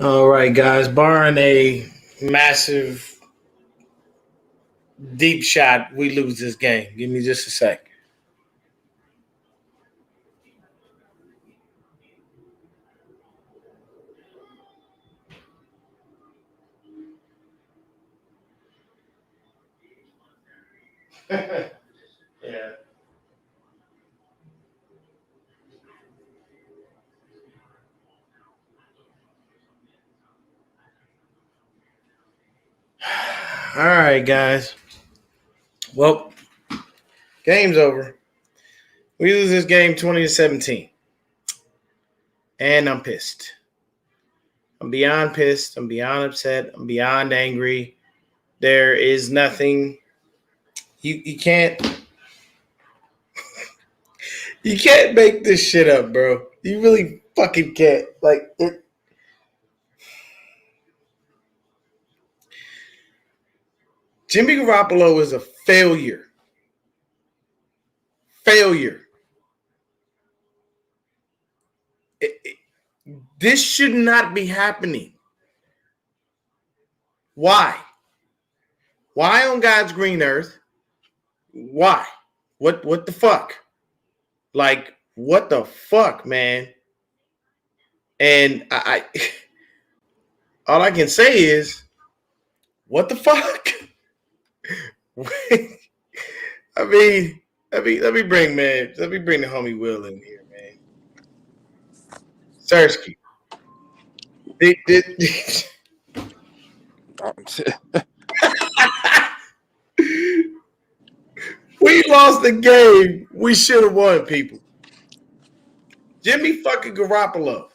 All right, guys. Barring a massive deep shot, we lose this game. Give me just a sec. Yeah. All right, guys. Well, game's over. We lose this game 20-17. And I'm pissed. I'm beyond pissed. I'm beyond upset. I'm beyond angry. There is nothing. You can't make this shit up, bro. You really fucking can't. Like it. Jimmy Garoppolo is a failure. Failure. This should not be happening. Why? Why on God's green earth? Why? What the fuck? Like, what the fuck, man? And I all I can say is, what the fuck? I mean, let me bring the homie Will in here, man. Sersky. We lost the game. We should have won, people. Jimmy fucking Garoppolo.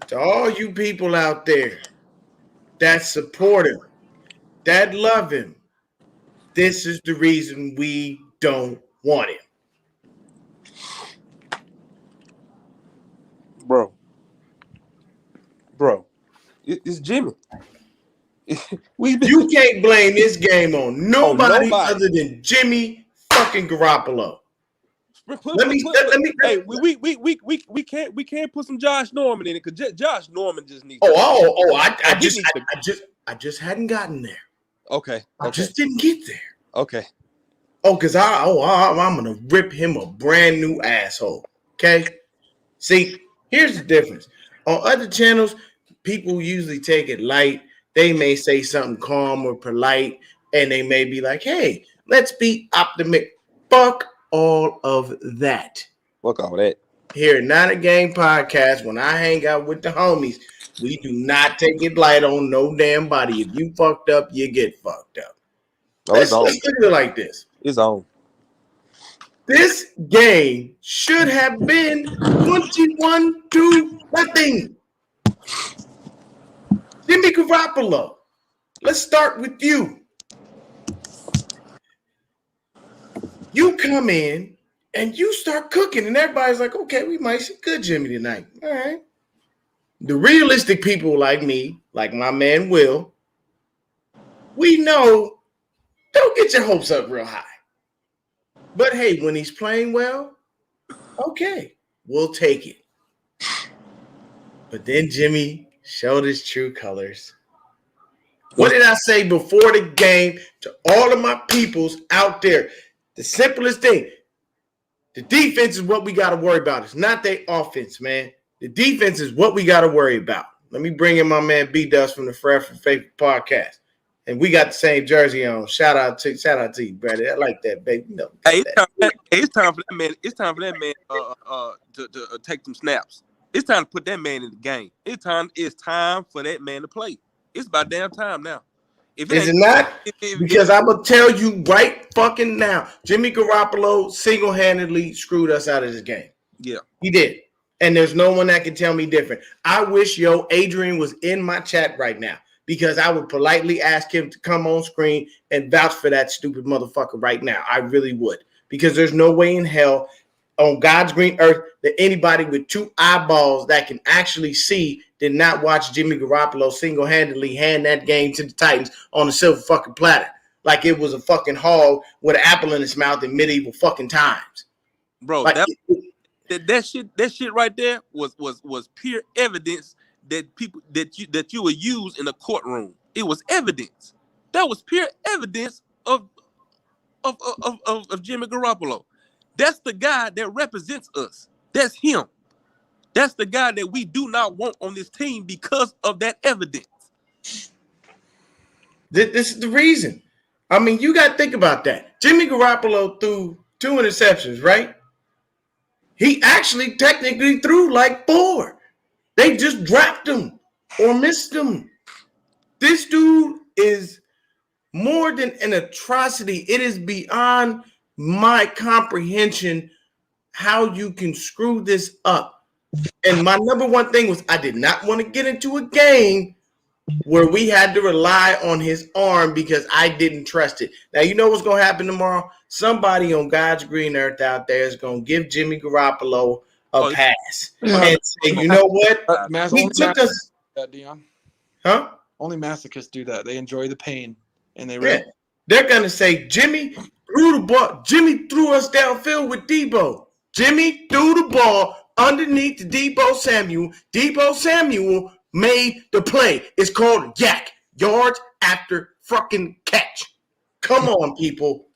To all you people out there that support him, that love him, this is the reason we don't want him. Bro, it's Jimmy. You can't blame this game on nobody other than Jimmy fucking Garoppolo. Hey, we can't put some Josh Norman in it because Josh Norman just needs. I just hadn't gotten there. Okay. I just didn't get there. Okay. Oh, because I'm gonna rip him a brand new asshole. Okay. See, here's the difference. On other channels, people usually take it light. They may say something calm or polite, and they may be like, "Hey, let's be optimistic." Fuck all of that. Fuck all that. Here, Not a Game podcast, when I hang out with the homies, we do not take it light on no damn body. If you fucked up, you get fucked up. Let's look at it like this. It's on. This game should have been 21-0. Jimmy Garoppolo, let's start with you. You come in and you start cooking, and everybody's like, okay, we might see good Jimmy tonight. All right. The realistic people like me, like my man Will, we know, don't get your hopes up real high. But hey, when he's playing well, okay, we'll take it. But then Jimmy showed his true colors. What did I say before the game to all of my peoples out there? The simplest thing, the defense is what we got to worry about. It's not their offense, man. The defense is what we got to worry about. Let me bring in my man B-Dust from the Fred from Faith podcast. And we got the same jersey on. Shout out to you, brother. I like that, baby. You know, hey, it's time for that man. It's time for that man to take some snaps. It's time to put that man in the game. It's time for that man to play. It's about damn time now. Is it not? Because I'm going to tell you right fucking now, Jimmy Garoppolo single-handedly screwed us out of this game. Yeah. He did. And there's no one that can tell me different. I wish Adrian was in my chat right now, because I would politely ask him to come on screen and vouch for that stupid motherfucker right now. I really would. Because there's no way in hell on God's green earth that anybody with two eyeballs that can actually see did not watch Jimmy Garoppolo single-handedly hand that game to the Titans on a silver fucking platter like it was a fucking hog with an apple in its mouth in medieval fucking times. Bro, like, That shit right there was pure evidence that people that you would use in a courtroom. It was evidence. That was pure evidence of Jimmy Garoppolo. That's the guy that represents us. That's him. That's the guy that we do not want on this team because of that evidence. This is the reason. I mean, you got to think about that. Jimmy Garoppolo threw 2 interceptions, right? He actually technically threw like 4. They just dropped him or missed him. This dude is more than an atrocity. It is beyond my comprehension how you can screw this up. And my number one thing was I did not want to get into a game where we had to rely on his arm because I didn't trust it. Now, you know what's going to happen tomorrow? Somebody on God's green earth out there is going to give Jimmy Garoppolo a pass and say, you know what? He took us. Dion. Huh? Only masochists do that. They enjoy the pain, and they They're going to say, Jimmy threw the ball. Jimmy threw us downfield with Debo. Jimmy threw the ball underneath the Debo Samuel. Debo Samuel made the play. It's called YAC, yards after fucking catch. Come on, people.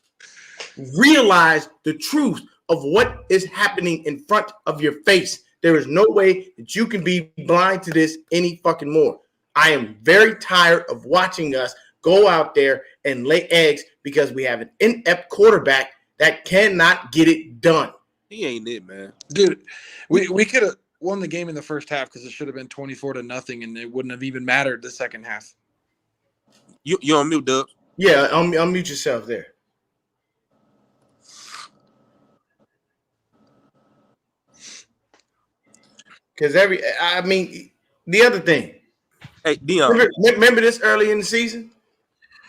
Realize the truth of what is happening in front of your face. There is no way that you can be blind to this any fucking more. I am very tired of watching us go out there and lay eggs because we have an inept quarterback that cannot get it done. He ain't it, man. Dude, we could have won the game in the first half because it should have been 24-0, and it wouldn't have even mattered the second half. You on mute, Dub? Yeah, unmute yourself there. Because the other thing. Hey, Dion. Remember this early in the season?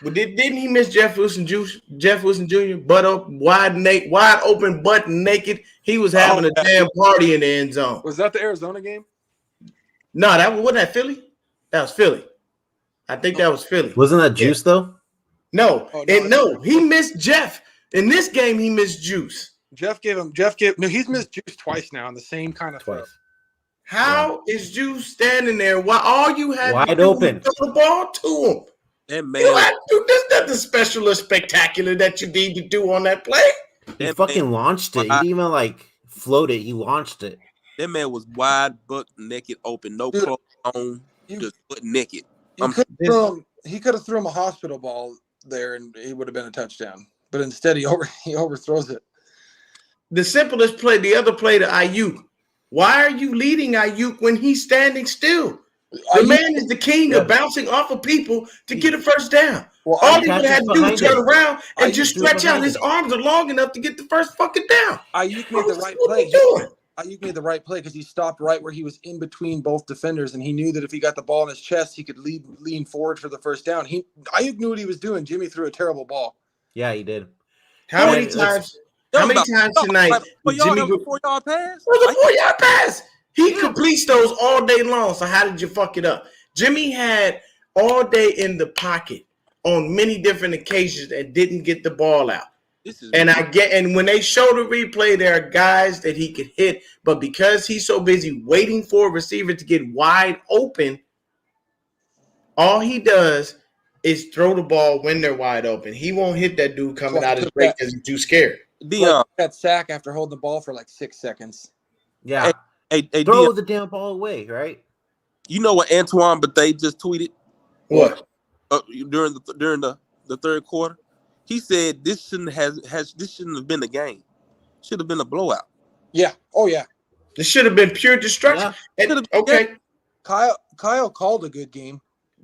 But didn't he miss Jeff Wilson Jr. butt up, wide open, butt naked? He was having a damn party in the end zone. Was that the Arizona game? No, wasn't that Philly? That was Philly. I think that was Philly. Wasn't that Juice though? No, he missed Jeff. In this game, he missed Juice. He's missed Juice twice now in the same kind of throw. How is Juice standing there? Why all you had wide to do open was throw the ball to him? That man, there's nothing special or spectacular that you need to do on that play. He fucking launched it. He didn't even float it. He launched it. That man was wide, butt naked, open, no clothes on, just butt naked. He could have thrown him a hospital ball there, and he would have been a touchdown. But instead, he overthrows it. The simplest play, the other play to Ayuk. Why are you leading Ayuk when he's standing still? The man is the king of bouncing off of people to get a first down. Well, all he would have to do was turn around and just stretch out. His arms are long enough to get the first fucking down. Ayuk made the right play. Ayuk made the right play because he stopped right where he was in between both defenders, and he knew that if he got the ball in his chest, he could lean forward for the first down. Ayuk knew what he was doing. Jimmy threw a terrible ball. Yeah, he did. How many times tonight? Jimmy, 4-yard pass? It was a 4-yard pass. He completes those all day long. So how did you fuck it up? Jimmy had all day in the pocket on many different occasions and didn't get the ball out. And when they show the replay, there are guys that he could hit, but because he's so busy waiting for a receiver to get wide open, all he does is throw the ball when they're wide open. He won't hit that dude coming out his break because he's too scared. Dion that sack after holding the ball for 6 seconds. Yeah. Hey, throw the damn ball away, right? You know what Antoine Bethea just tweeted? What? During the third quarter, he said this shouldn't have been a game. Should have been a blowout. Yeah. Oh yeah. This should have been pure destruction. Yeah. Okay. Kyle called a good game.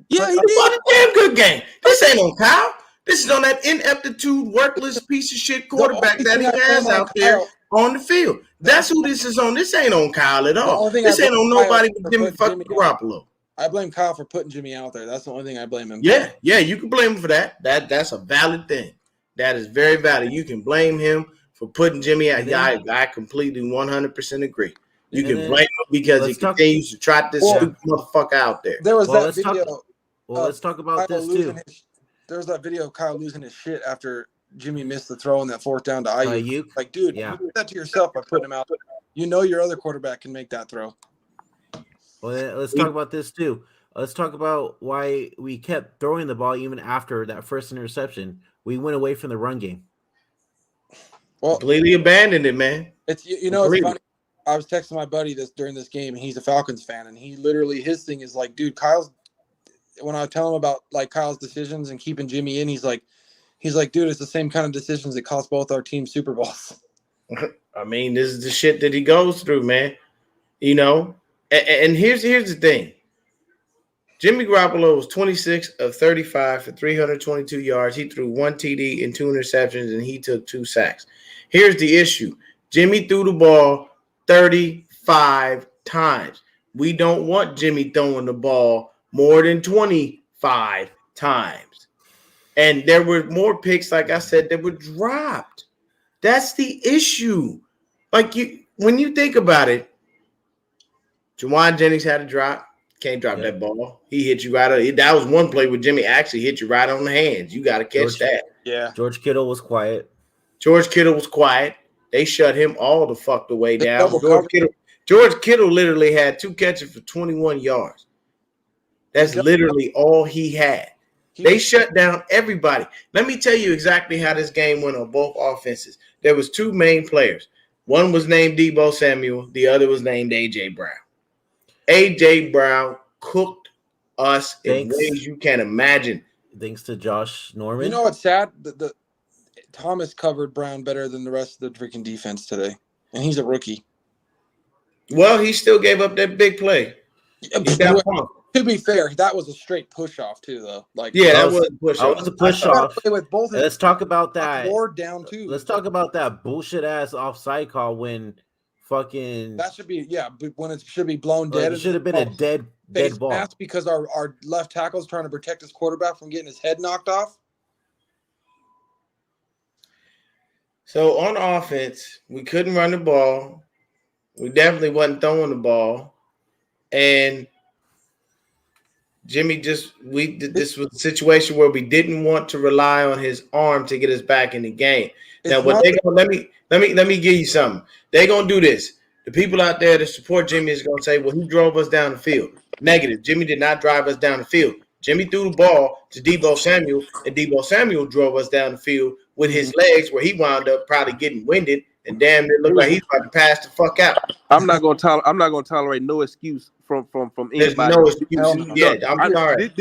Yeah, he did. A damn good game. This ain't on Kyle. This is on that ineptitude, worthless piece of shit quarterback that he has out there on the field. That's who this is on. This ain't on Kyle at all. This ain't on nobody but Jimmy fucking Garoppolo. I blame Kyle for putting Jimmy out there. That's the only thing I blame him for. Yeah, you can blame him for that. That's a valid thing. That is very valid. You can blame him for putting Jimmy out. I completely 100% agree. You can blame him because he continues to trot this stupid motherfucker out there. There was that video. Let's talk about Kyle this too. There was that video of Kyle losing his shit after Jimmy missed the throw on that 4th down to Ayuk. Dude, you did that to yourself by putting him out. You know your other quarterback can make that throw. Well, let's talk about this too. Let's talk about why we kept throwing the ball even after that first interception. We went away from the run game. Well, Completely abandoned it, man. it's it's Completely. funny. I was texting my buddy during this game, and he's a Falcons fan, and he literally his thing is like, dude, when I tell him about like Kyle's decisions and keeping Jimmy in, he's like, dude, it's the same kind of decisions that cost both our teams Super Bowls. I mean, this is the shit that he goes through, man. You know, and here's the thing. Jimmy Garoppolo was 26 of 35 for 322 yards. He threw 1 TD and 2 interceptions, and he took 2 sacks. Here's the issue. Jimmy threw the ball 35 times. We don't want Jimmy throwing the ball more than 25 times. And there were more picks, like I said, that were dropped. That's the issue. Like when you think about it, Jawan Jennings had a drop. Can't drop that ball. He hit you right on. That was one play where Jimmy actually hit you right on the hands. You got to catch that. Yeah. George Kittle was quiet. They shut him all the fuck the way down. George Kittle literally had 2 catches for 21 yards. That's literally all he had. They shut down everybody. Let me tell you exactly how this game went on both offenses. There was 2 main players. One was named Deebo Samuel. The other was named A.J. Brown. A.J. Brown cooked us in ways you can't imagine. Thanks to Josh Norman. You know what's sad? The Thomas covered Brown better than the rest of the freaking defense today, and he's a rookie. Well, he still gave up that big play. To be fair, that was a straight push off too, though. Like, that was a push off. That was a push off. With both Let's talk about that. Ward down too. Let's talk about that bullshit ass offside call when fucking that should be when it should be blown dead. It should have been a dead ball. Because our left tackle is trying to protect his quarterback from getting his head knocked off. So on offense, we couldn't run the ball. We definitely wasn't throwing the ball, and Jimmy this was a situation where we didn't want to rely on his arm to get us back in the game. Now, what they gonna let me give you something. They're gonna do this. The people out there that support Jimmy is gonna say, "Well, he drove us down the field." Negative. Jimmy did not drive us down the field. Jimmy threw the ball to Deebo Samuel, and Deebo Samuel drove us down the field with his legs, where he wound up probably getting winded, and damn, it looked like he's about to pass the fuck out. I'm not gonna tolerate no excuse from There's anybody. no excuse. Yeah, I'm sorry.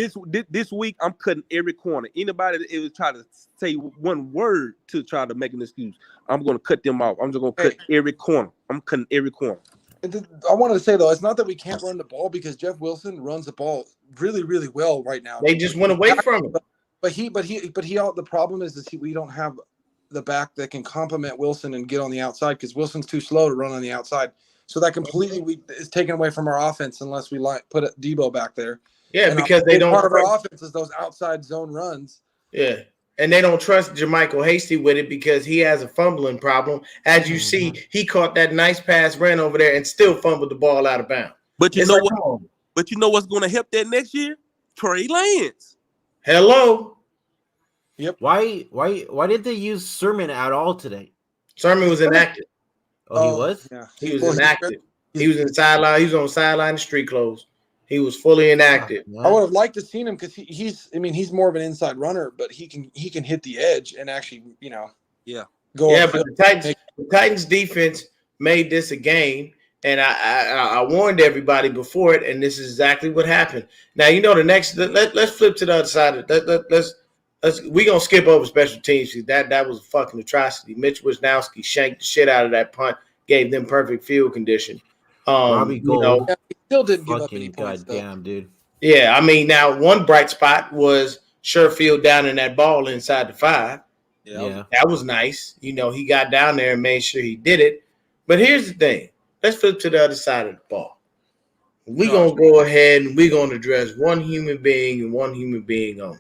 This week I'm cutting every corner. Anybody that was trying to say one word to try to make an excuse, I'm gonna cut them off. I'm just gonna cut every corner. I'm cutting every corner. I wanted to say though, it's not that we can't run the ball because Jeff Wilson runs the ball really, really well right now. They just went away from him. But the problem is we don't have the back that can complement Wilson and get on the outside because Wilson's too slow to run on the outside. So that completely is taken away from our offense unless we put Deebo back there. Yeah, because they don't. Part of our offense is those outside zone runs. Yeah, and they don't trust JaMychal Hasty with it because he has a fumbling problem. As you see, he caught that nice pass, ran over there, and still fumbled the ball out of bounds. But you know what? But you know what's going to help that next year? Trey Lance. Hello. Yep. Why did they use Sermon at all today? Sermon was inactive. Oh, he was? Yeah. He was inactive. He was in the sideline. He was on the sideline in street clothes. He was fully inactive. I would have liked to seen him because he's more of an inside runner, but he can hit the edge and actually, go. Yeah, but the Titans defense made this a game, and I warned everybody before it, and this is exactly what happened. Now let's flip to the other side. We're gonna skip over special teams. That was a fucking atrocity. Mitch Wisnowski shanked the shit out of that punt, gave them perfect field condition. Robbie Gould, he still didn't give up any points. Goddamn, dude. Yeah, I mean, now one bright spot was Sherfield down in that ball inside the 5. Yeah, that was nice. He got down there and made sure he did it. But here's the thing: let's flip to the other side of the ball. We're gonna go ahead and we're gonna address one human being and one human being only.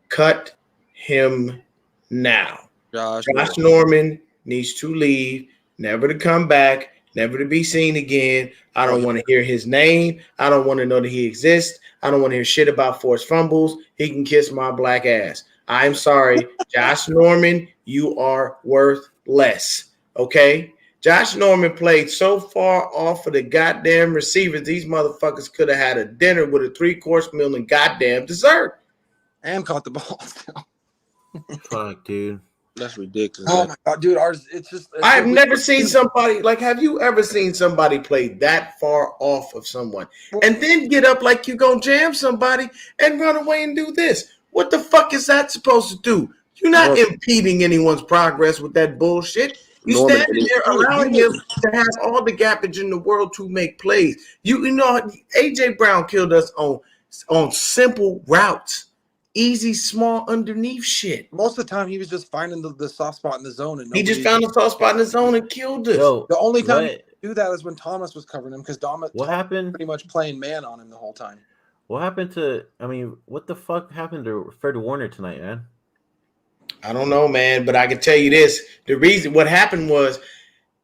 Cut him now. Josh Norman needs to leave, never to come back, never to be seen again. I don't want to hear his name. I don't want to know that he exists. I don't want to hear shit about forced fumbles. He can kiss my black ass. I'm sorry, Josh Norman, you are worth less. Okay? Josh Norman played so far off of the goddamn receivers, these motherfuckers could have had a dinner with a 3-course meal and goddamn dessert. And caught the ball. Fuck, dude. That's ridiculous. Oh my god, dude! It's I've never seen somebody like. Have you ever seen somebody play that far off of someone and then get up like you gonna jam somebody and run away and do this? What the fuck is that supposed to do? You're not impeding anyone's progress with that bullshit. You standing there allowing him to have all the garbage in the world to make plays. You know, AJ Brown killed us on simple routes. Easy, small, underneath shit. Most of the time, he was just finding the soft spot in the zone, and he just found the soft spot in the zone and killed us. Yo, the only time he could do that is when Thomas was covering him, because Thomas what happened? Pretty much playing man on him the whole time. What happened to? I mean, what the fuck happened to Fred Warner tonight, man? I don't know, man, but I can tell you this: the reason what happened was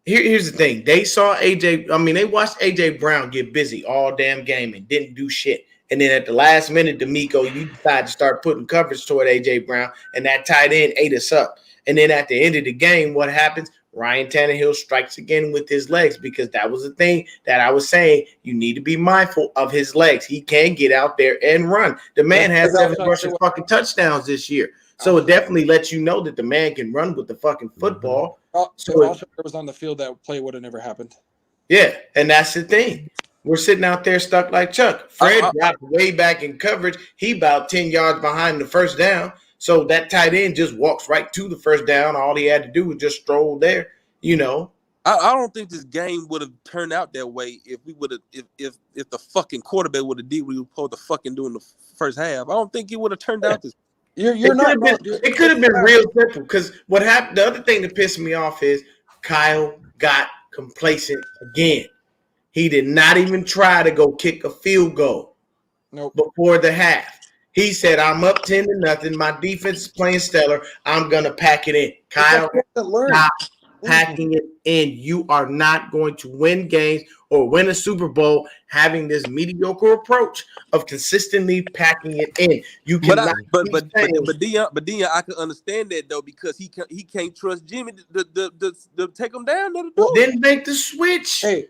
here's the thing. They saw AJ. I mean, they watched AJ Brown get busy all damn game and didn't do shit. And then at the last minute, D'Amico, you decide to start putting coverage toward A.J. Brown, and that tight end ate us up. And then at the end of the game, what happens? Ryan Tannehill strikes again with his legs, because that was the thing that I was saying. You need to be mindful of his legs. He can get out there and run. The man has 7 rushing fucking touchdowns this year. So it definitely lets you know that the man can run with the fucking football. So if Alshon was on the field, that play would have never happened. Yeah, and that's the thing. We're sitting out there stuck like Chuck. Fred dropped way back in coverage. He about 10 yards behind the first down. So that tight end just walks right to the first down. All he had to do was just stroll there, you know. I don't think this game would have turned out that way if we would have if the fucking quarterback would have did what he was supposed to fucking do in the first half. I don't think it would have turned out this. It could have been real simple, because what happened. The other thing that pissed me off is Kyle got complacent again. He did not even try to go kick a field goal before the half. He said, I'm up 10-0. My defense is playing stellar. I'm going to pack it in. Kyle, stop packing it in. You are not going to win games or win a Super Bowl having this mediocre approach of consistently packing it in. You cannot. But Dion, I can understand that though, because he can't trust Jimmy to take him down there to do it. Then make the switch. Hey.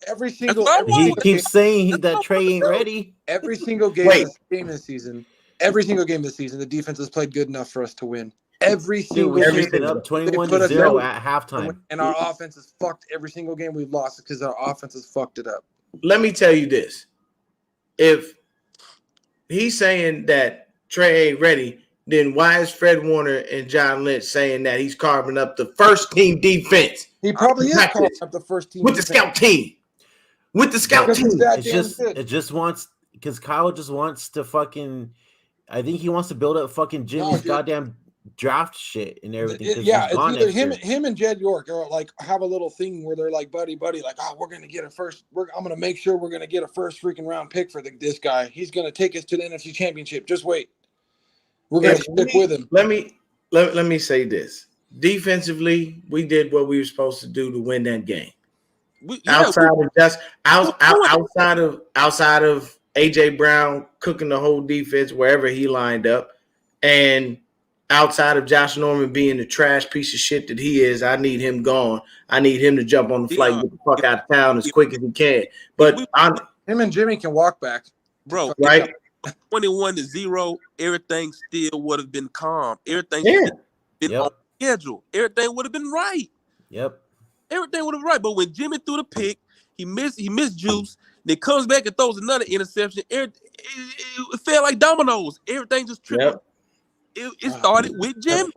Every single he keeps saying that Trey ain't ready. Every single game this season, the defense has played good enough for us to win. Every single game, up 21-0 at halftime, and our offense is fucked. Every single game we've lost because our offense has fucked it up. Let me tell you this: if he's saying that Trey ain't ready, then why is Fred Warner and John Lynch saying that he's carving up the first team defense? He probably is carving up the first team with the scout team. With the scout team, it just wants, because Kyle just wants to fucking. I think he wants to build up fucking Jimmy's goddamn draft shit and everything. It's either him and Jed York are like have a little thing where they're like buddy, like, oh, we're gonna get a first. I'm gonna make sure we're gonna get a first freaking round pick for this guy. He's gonna take us to the NFC Championship. Just wait. We're gonna stick with him. Let me say this. Defensively, we did what we were supposed to do to win that game. Outside of AJ Brown cooking the whole defense wherever he lined up, and outside of Josh Norman being the trash piece of shit that he is, I need him gone. I need him to jump on the flight and get the fuck out of town as quick as he can. But him and Jimmy can walk back, bro. Right? 21-0, everything still would have been calm. Everything been on schedule. Everything would have been right. Yep. Everything would have been right. But when Jimmy threw the pick, he missed Juice, then comes back and throws another interception. It felt like dominoes. Everything just tripped. Yep. It started with Jimmy.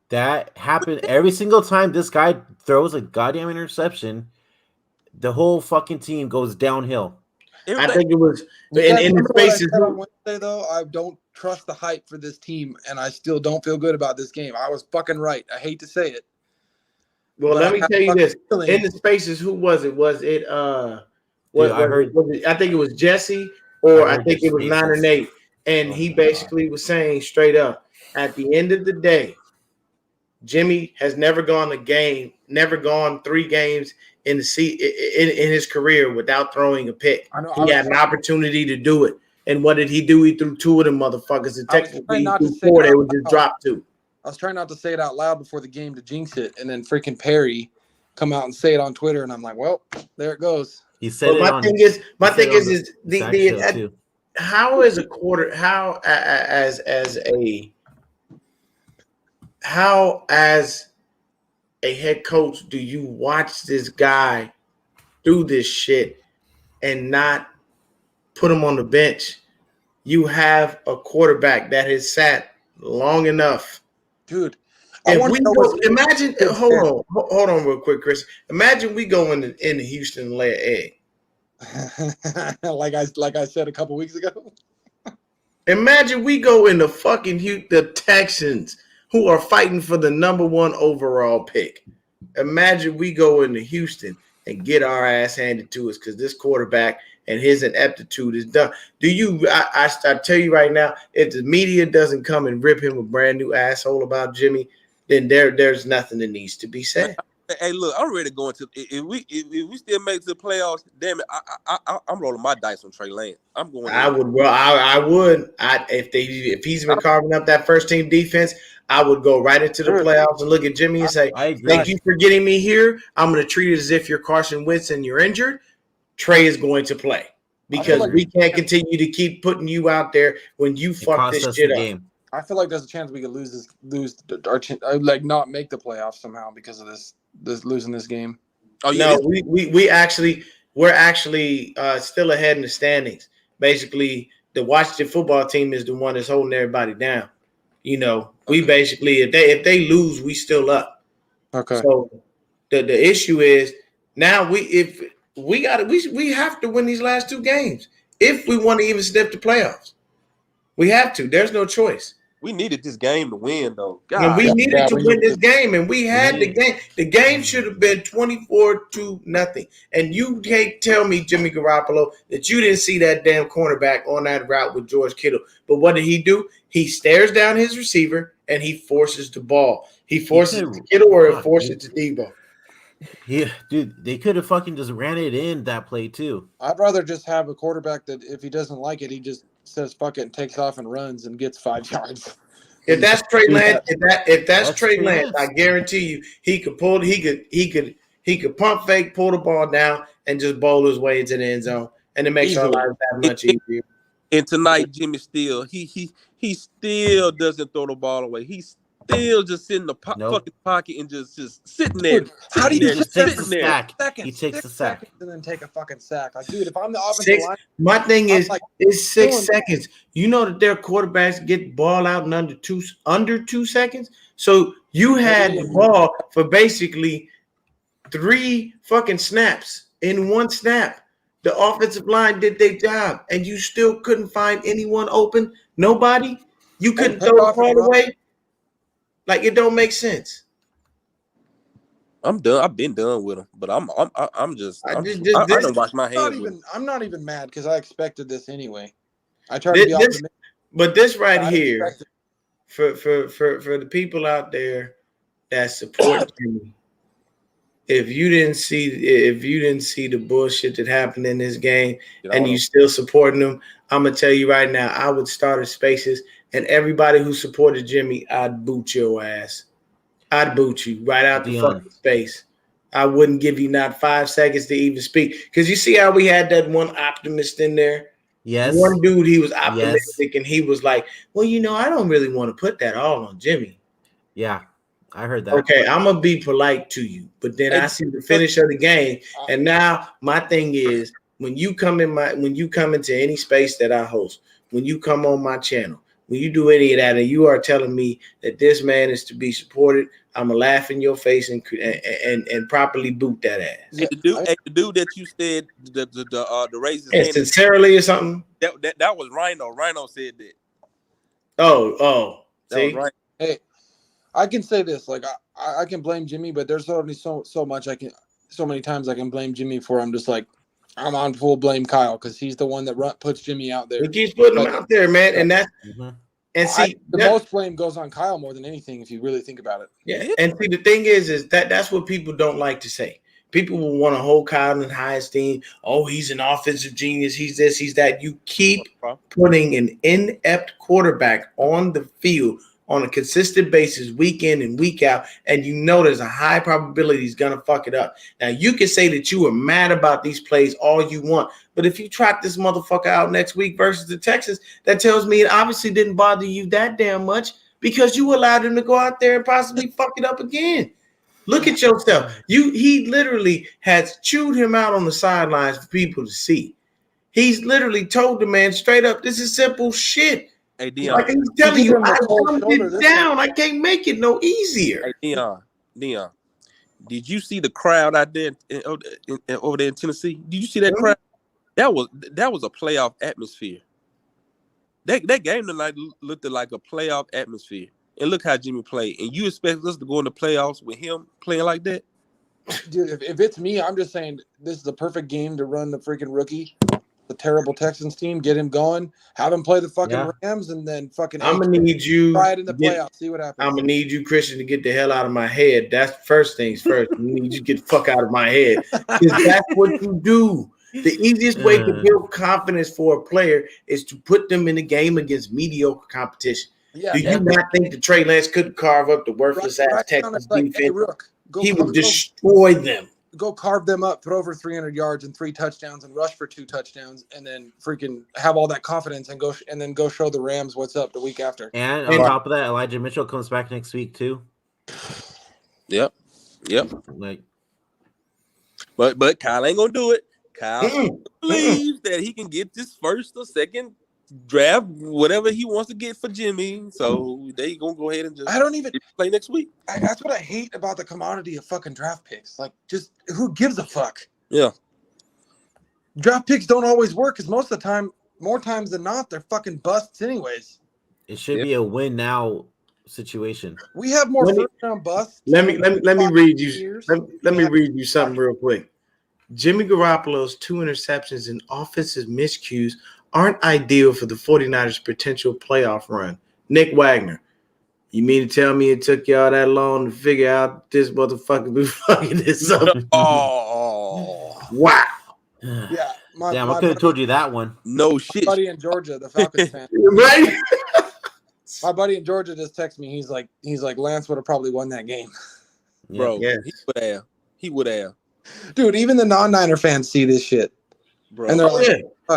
That happened every single time this guy throws a goddamn interception. The whole fucking team goes downhill. I think it was in the spaces. Wednesday, though, I don't trust the hype for this team, and I still don't feel good about this game. I was fucking right. I hate to say it. Well, let me tell you this: in the spaces, who was it? Was it I think it was Jesse, or I think it was 9 or 8, and he basically was saying straight up, at the end of the day, Jimmy has never gone 3 games in his career without throwing a pick. He had an opportunity to do it. And what did he do? He threw 2 of them motherfuckers. And technically, he threw 4. They would just drop 2. I was trying not to say it out loud before the game to jinx it. And then freaking Perry come out and say it on Twitter, and I'm like, well, there it goes. He said But my thing is how as a head coach do you watch this guy do this shit and not put him on the bench? You have a quarterback that has sat long enough, dude. Hold on real quick, Chris. Imagine we go into Houston and lay an egg. like I said a couple weeks ago. Imagine we go into fucking the Texans, who are fighting for the #1 overall pick. Imagine we go into Houston and get our ass handed to us because this quarterback and his ineptitude is done. I tell you right now, if the media doesn't come and rip him a brand new asshole about Jimmy, then there's nothing that needs to be said. Hey, look, I'm ready to go into if we still make it to the playoffs. Damn it, I'm rolling my dice on Trey Lance. I'm going. I would. If he's been carving up that first team defense, I would go right into the playoffs and look at Jimmy and say, "Thank you for getting me here. I'm going to treat it as if you're Carson Wentz and you're injured. Trey is going to play because we can't continue to keep putting you out there when you fuck this shit up." I feel like there's a chance we could not make the playoffs somehow because of this losing this game. Oh yeah, no, we're actually still ahead in the standings. Basically, the Washington football team is the one that's holding everybody down. You know, we basically if they lose, we still up. Okay. So the issue is now we have to win these last 2 games if we want to even step to playoffs. We have to. There's no choice. We needed this game to win, though. And we needed to win this game, and we had the game. The game should have been 24-0. And you can't tell me, Jimmy Garoppolo, that you didn't see that damn cornerback on that route with George Kittle. But what did he do? He stares down his receiver, and he forces the ball. He forces it to Kittle or he forces it to Debo. Yeah, dude, they could have fucking just ran it in that play, too. I'd rather just have a quarterback that if he doesn't like it, he just says fuck it and takes off and runs and gets 5 yards. If that's Trey Lance, if that's Trey Lance, I guarantee you he could pump fake, pull the ball down, and just bowl his way into the end zone, and it makes our lives that much easier. And tonight, Jimmy still he still doesn't throw the ball away. He's still just sitting in the fucking pocket and just sitting there. How do you just take the sack? He takes the sack and then take a fucking sack. Like, dude, if I'm the offensive line, my thing is it's 6 seconds. You know that their quarterbacks get ball out in under 2 seconds. So you had the ball for basically 3 fucking snaps in 1 snap. The offensive line did their job, and you still couldn't find anyone open. Nobody. You couldn't throw the ball away. Like, it don't make sense. I'm done. I've been done with him, but I don't wash my hands. I'm not even mad because I expected this anyway. I tried to be optimistic. But this right here, for the people out there that support Jimmy, if you didn't see the bullshit that happened in this game and you still supporting them, I'm gonna tell you right now, I would start at Spaces. And everybody who supported Jimmy, I'd boot your ass. I'd boot you right out the fucking space. I wouldn't give you not 5 seconds to even speak. Because you see how we had that one optimist in there? Yes. One dude, he was optimistic, and he was like, well, I don't really want to put that all on Jimmy. Yeah, I heard that. Okay, I'm going to be polite to you. But then I see the finish of the game. And now my thing is, when you come into any space that I host, when you come on my channel, when you do any of that and you are telling me that this man is to be supported, I'm gonna laugh in your face and properly boot that ass. Hey, the dude that you said the racist hand sincerely or something. That was Rhino. Rhino said that. Oh, that was right. Hey, I can say this. Like I can blame Jimmy, but there's only so many times I can blame Jimmy for. I'm just like, I'm on full blame Kyle because he's the one that puts Jimmy out there. He keeps putting him out there, man, and that's and see the most blame goes on Kyle more than anything if you really think about it. Yeah, and see the thing is that's what people don't like to say. People will want to hold Kyle in high esteem. Oh, he's an offensive genius. He's this, he's that. You keep putting an inept quarterback on the field on a consistent basis, week in and week out, and you know there's a high probability he's gonna fuck it up. Now you can say that you were mad about these plays all you want, but if you trot this motherfucker out next week versus the Texans, that tells me it obviously didn't bother you that damn much because you allowed him to go out there and possibly fuck it up again. Look at yourself. He literally has chewed him out on the sidelines for people to see. He's literally told the man straight up, this is simple shit. Hey, Dion. Like he's telling you, I dumbed it down. I can't make it no easier. Hey, Dion, did you see the crowd out there over there in Tennessee? Did you see that crowd? That was a playoff atmosphere. That game tonight looked like a playoff atmosphere. And look how Jimmy played. And you expect us to go in the playoffs with him playing like that? Dude, if it's me, I'm just saying this is the perfect game to run the freaking rookie. The terrible Texans team, get him going, have him play the fucking Rams, and then fucking I'm gonna need you try it in the playoffs, see what happens. I'm gonna need you, Christian, to get the hell out of my head. That's first things first. I need you to get the fuck out of my head. Because that's what you do. The easiest way to build confidence for a player is to put them in a game against mediocre competition. Do you not think that Trey Lance couldn't carve up the worthless ass Texans defense? Hey, Rook, he would destroy them. Go carve them up, throw over 300 yards and 3 touchdowns, and rush for 2 touchdowns, and then freaking have all that confidence and go show the Rams what's up the week after. And on top of that, Elijah Mitchell comes back next week too. Yep. Like, but Kyle ain't gonna do it. Kyle believes that he can get this first or second draft, whatever he wants to get for Jimmy. So they gonna go ahead and just play next week. That's what I hate about the commodity of fucking draft picks. Like, just who gives a fuck? Yeah. Draft picks don't always work because most of the time, more times than not, they're fucking busts anyways. It should be a win now situation. We have more first round busts. Let me read you. Let me read you something real quick. Jimmy Garoppolo's 2 interceptions and offensive miscues aren't ideal for the 49ers' potential playoff run. Nick Wagner, you mean to tell me it took y'all that long to figure out this motherfucker be fucking this up? Oh, wow. Yeah. I could have told you that one. No shit. My buddy in Georgia, the Falcons fan. Right? My buddy in Georgia just texted me. He's like, Lance would have probably won that game. Bro, he would have. Dude, even the non-Niner fans see this shit. Bro. And they're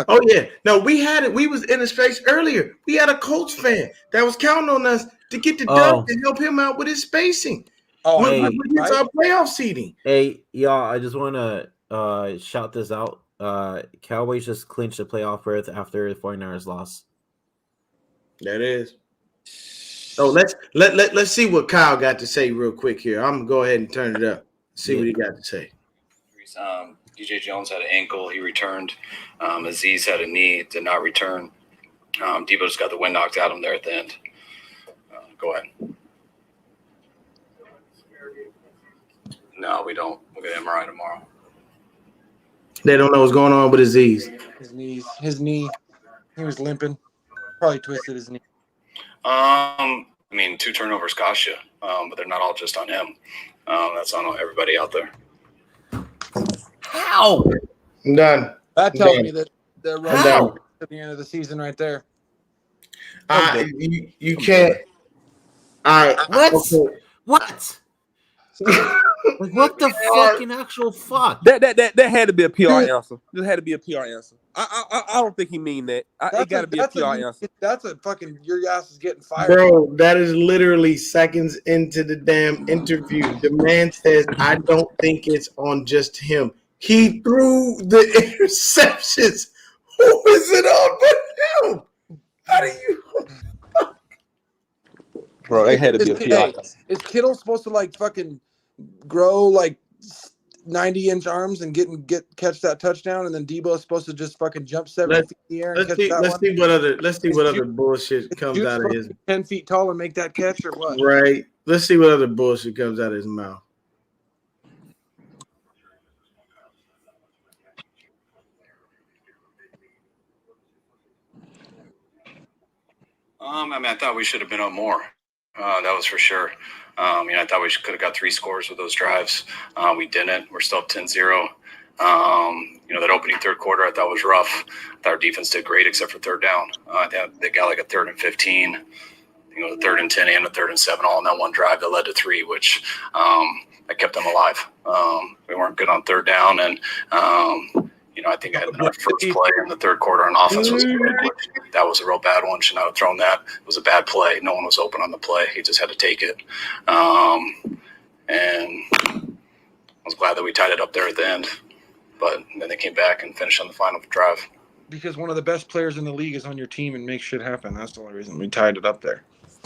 Oh yeah. No, we had it. We was in a space earlier. We had a Colts fan that was counting on us to get the dub to help him out with his spacing. With our playoff seeding. Hey, y'all, I just want to shout this out. Cowboys just clinched the playoff berth after the 49ers loss. That is. Oh, let's see what Kyle got to say real quick here. I'm gonna go ahead and turn it up. See what he got to say. DJ Jones had an ankle. He returned. Aziz had a knee. Did not return. Debo just got the wind knocked out of him there at the end. Go ahead. No, we don't. We'll get MRI tomorrow. They don't know what's going on with Aziz. His knee. He was limping. Probably twisted his knee. I mean, 2 turnovers cost you, but they're not all just on him. That's on everybody out there. How? I'm done. That tells me that they're running to the end of the season right there. You can't. All right. What? Okay. What? Like, what the fucking actual fuck? That had to be a PR answer. This had to be a PR answer. I don't think he mean that. It got to be a PR answer. That's a fucking your ass is getting fired, bro. That is literally seconds into the damn interview. The man says, "I don't think it's on just him. He threw the interceptions. Who is it on but him? How do you?" Bro, they had to be a PR. Is Kittle supposed to like fucking grow like 90-inch arms and catch that touchdown, and then Debo is supposed to just fucking jump 7 feet in the air and catch that one? Let's see what other bullshit comes out of his 10 feet tall and make that catch or what? Right. Let's see what other bullshit comes out of his mouth. I mean, I thought we should have been up more. That was for sure. I thought we could have got 3 scores with those drives. We didn't. We're still up 10-0. That opening third quarter I thought was rough. I thought our defense did great except for third down. They got like a 3rd and 15. the 3rd and 10 and the 3rd and 7 all in that one drive that led to 3, which that kept them alive. We weren't good on 3rd down, and I think our first play in the 3rd quarter on offense was good. That was a real bad one. Should not have thrown that. It was a bad play. No one was open on the play. He just had to take it. And I was glad that we tied it up there at the end. But then they came back and finished on the final drive. Because one of the best players in the league is on your team and makes shit happen. That's the only reason we tied it up there.